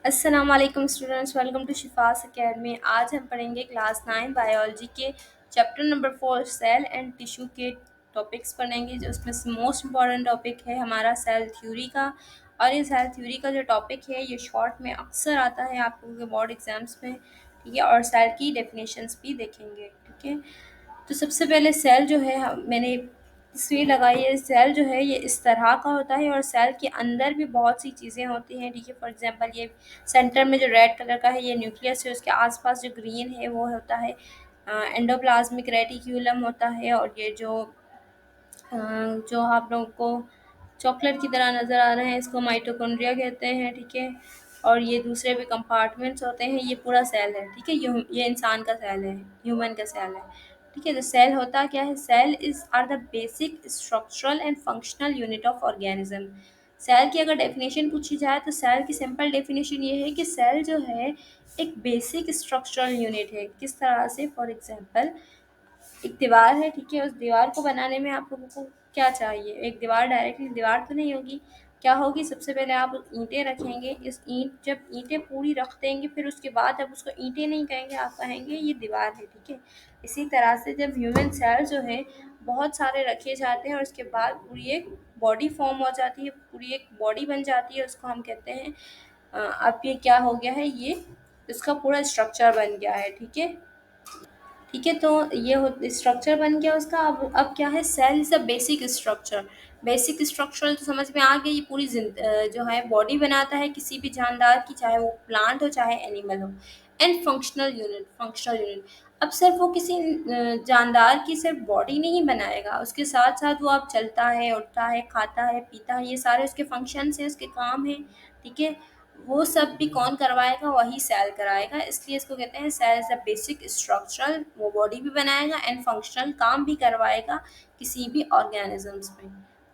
अस्सलाम वालेकुम students, welcome to Shifas academy. आज हम पढ़ेंगे क्लास 9 बायोलॉजी के chapter number 4 cell and tissue के टॉपिक्स पढ़ेंगे। जो उसमें से मोस्ट इम्पॉर्टेंट टॉपिक है हमारा सेल थ्योरी का। और ये सेल थ्योरी का जो टॉपिक है ये शॉर्ट में अक्सर आता है आप लोगों के बोर्ड एग्जाम्स में, ठीक है। और सेल की डेफिनेशंस भी देखेंगे, ठीक है। तो सबसे पहले सेल जो है मैंने तस्वीर लगाई है। सेल जो है ये इस तरह का होता है और सेल के अंदर भी बहुत सी चीज़ें होती हैं, ठीक है। फॉर एग्जांपल ये सेंटर में जो रेड कलर का है ये न्यूक्लियस है, उसके आसपास जो ग्रीन है वो होता है एंडोप्लाज्मिक रेटिक्यूलम होता है। और ये जो आप लोगों को चॉकलेट की तरह नज़र आ रहे हैं इसको माइटोकॉन्ड्रिया कहते हैं, ठीक है। और ये दूसरे भी कंपार्टमेंट्स होते हैं, ये पूरा सेल है, ठीक है। ये इंसान का सेल है, ह्यूमन का सेल है, ठीक है। तो सेल होता क्या है? Cell is are the basic structural and functional unit of organism. Cell की अगर डेफिनेशन पूछी जाए तो सेल की सिंपल डेफिनेशन ये है कि सेल जो है एक बेसिक स्ट्रक्चरल यूनिट है। किस तरह से? फॉर एग्जांपल एक दीवार है, ठीक है। उस दीवार को बनाने में आप लोगों को क्या चाहिए? एक दीवार डायरेक्टली दीवार तो नहीं होगी। क्या होगी? सबसे पहले आप ईंटें रखेंगे। इस ईंट जब ईंटें पूरी रख देंगे फिर उसके बाद आप उसको ईंटें नहीं कहेंगे, आप कहेंगे ये दीवार है, ठीक है। इसी तरह से जब ह्यूमन सेल जो है बहुत सारे रखे जाते हैं और उसके बाद पूरी एक बॉडी फॉर्म हो जाती है, पूरी एक बॉडी बन जाती है, उसको हम कहते हैं अब ये क्या हो गया है, ये इसका पूरा स्ट्रक्चर बन गया है, ठीक है। ठीक है, तो ये स्ट्रक्चर बन गया उसका। अब क्या है? Cell is a basic structure. Basic structure तो समझ में आ गई। ये पूरी जो है बॉडी बनाता है किसी भी जानदार की, चाहे वो प्लांट हो चाहे एनिमल हो। एंड फंक्शनल यूनिट अब सिर्फ वो किसी जानदार की सिर्फ बॉडी नहीं बनाएगा, उसके साथ साथ वो अब चलता है, उठता है, खाता है, पीता है, ये सारे उसके फंक्शंस हैं, उसके काम हैं, ठीक है। वो सब भी कौन करवाएगा? वही सेल कराएगा। इसलिए इसको कहते हैं cell is the basic structural. वो बॉडी भी बनाएगा एंड फंक्शनल काम भी करवाएगा किसी भी ऑर्गेनिजम्स में,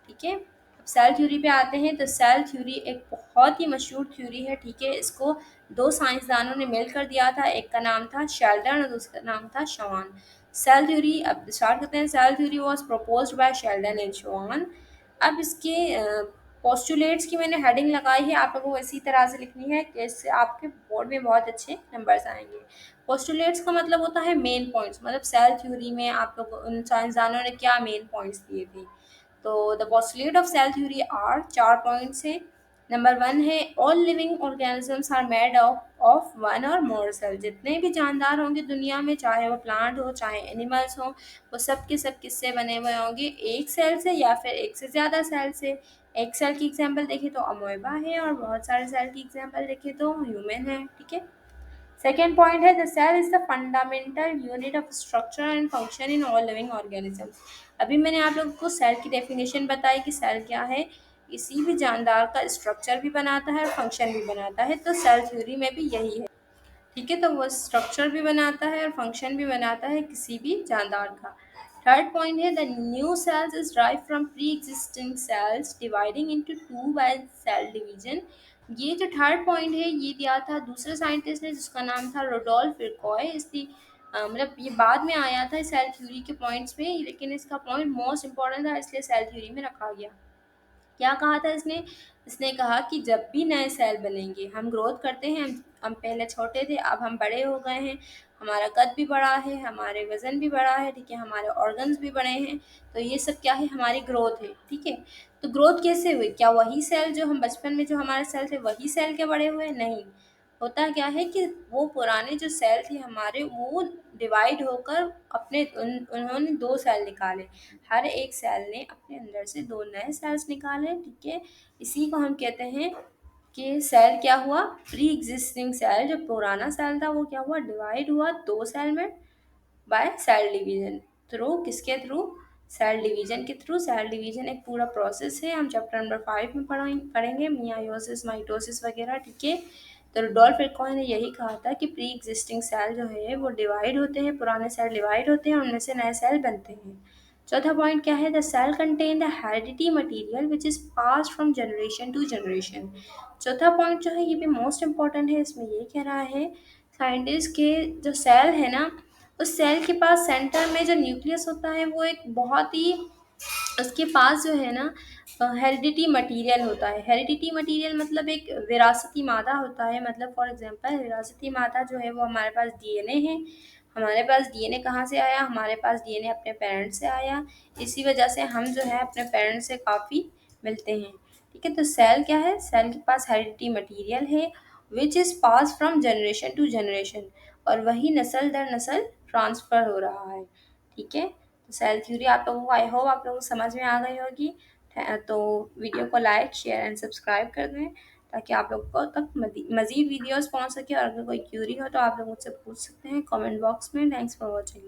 ठीक है। अब सेल थ्योरी पे आते हैं। तो सेल थ्योरी एक बहुत ही मशहूर थ्योरी है, ठीक है। इसको दो साइंसदानों ने मिलकर दिया था, एक का नाम था शेल्डन और दूसरा नाम था शवान। सेल थ्योरी अब स्टार्ट करते हैं। Cell theory was proposed by Schleiden and Schwann. अब इसके पोस्टुलेट्स की मैंने हेडिंग लगाई है, आप लोगों को इसी तरह से लिखनी है कि इससे आपके बोर्ड में बहुत अच्छे नंबर्स आएंगे। पोस्टुलेट्स का मतलब होता है मेन पॉइंट्स, मतलब सेल थ्योरी में आप लोग उन साइंसदानों ने क्या मेन पॉइंट्स दिए थे। तो the postulate of cell theory are, चार पॉइंट्स है। नंबर वन है all living organisms are made of one और मोर सेल। जितने भी जानदार होंगे दुनिया में, चाहे वो प्लांट हो चाहे एनिमल्स हो, वो सब के सब किससे बने हुए होंगे? एक सेल से या फिर एक से ज़्यादा सेल से। एक सेल की एग्जांपल देखें तो अमोएबा है और बहुत सारे सेल की एग्जांपल देखें तो ह्यूमन है, ठीक है। सेकेंड पॉइंट है the cell is the fundamental unit of structure and function in all living organisms. अभी मैंने आप लोगों को सेल की डेफिनेशन बताई कि सेल क्या है। किसी भी जानदार का स्ट्रक्चर भी बनाता है और फंक्शन भी बनाता है, तो सेल थ्योरी में भी यही है, ठीक है। तो वो स्ट्रक्चर भी बनाता है और फंक्शन भी बनाता है किसी भी जानदार का। थर्ड पॉइंट है the new cells is drive from pre existing cells dividing into two by cell division. ये जो थर्ड पॉइंट है ये दिया था दूसरे साइंटिस्ट ने जिसका नाम था रोडोल्फ इरकॉय। इसकी मतलब ये बाद में आया था सेल थ्योरी के पॉइंट्स में, लेकिन इसका पॉइंट मोस्ट इंपॉर्टेंट था इसलिए सेल थ्योरी में रखा गया। क्या कहा था इसने? इसने कहा कि जब भी नए सेल बनेंगे, हम ग्रोथ करते हैं, हम पहले छोटे थे अब हम बड़े हो गए हैं, हमारा कद भी बड़ा है, हमारे वजन भी बड़ा है, ठीक है, हमारे ऑर्गन्स भी बड़े हैं। तो ये सब क्या है? हमारी ग्रोथ है, ठीक है। तो ग्रोथ कैसे हुई? क्या वही सेल जो हम बचपन में जो हमारे सेल थे वही सेल के बड़े हुए? नहीं। होता क्या है कि वो पुराने जो सेल थे हमारे वो डिवाइड होकर उन्होंने दो सेल निकाले। हर एक सेल ने अपने अंदर से दो नए सेल्स निकाले, ठीक है। इसी को हम कहते हैं कि सेल क्या हुआ? प्री एग्जिस्टिंग सेल, जो पुराना सेल था वो क्या हुआ? डिवाइड हुआ दो सेल में बाय सेल डिवीजन। थ्रू किसके थ्रू? सेल डिवीजन के थ्रू। सेल डिवीजन एक पूरा प्रोसेस है, हम चैप्टर नंबर 5 में पढ़ेंगे मियायोसिस, माइटोसिस वगैरह, ठीक है। तो रुडोल्फ इरकॉय ने यही कहा था कि प्री एग्जिस्टिंग सेल जो है वो डिवाइड होते हैं, पुराने सेल डिवाइड होते हैं, उनमें से नए सेल बनते हैं। चौथा पॉइंट क्या है? The cell contain the heredity material which is passed from generation to generation. चौथा पॉइंट जो है ये भी मोस्ट इंपॉर्टेंट है। इसमें ये कह रहा है साइंटिस्ट के जो सेल है ना, उस सेल के पास सेंटर में जो न्यूक्लियस होता है वो एक बहुत ही उसके पास जो है ना हेरिडिटी मटेरियल होता है। हेरिडिटी मटेरियल मतलब एक विरासती मादा होता है। मतलब फॉर एग्जांपल विरासती मादा जो है वो हमारे पास डीएनए है। हमारे पास डीएनए कहाँ से आया? हमारे पास डीएनए अपने पेरेंट्स से आया। इसी वजह से हम जो है अपने पेरेंट्स से काफ़ी मिलते हैं। ठीक है, तो सेल क्या है? सेल के पास हेरिडिटी मटेरियल है which is pass from generation to generation, और वही नस्ल दर नस्ल ट्रांसफ़र हो रहा है। ठीक है, तो सेल थ्योरी आप लोगों को, आई होप आप लोगों को समझ में आ गई होगी। तो वीडियो को लाइक शेयर एंड सब्सक्राइब कर दें ताकि आप लोगों को तक मज़ीद वीडियोस पहुंच सके। और अगर कोई क्यूरी हो तो आप लोग मुझसे पूछ सकते हैं कमेंट बॉक्स में। Thanks for watching.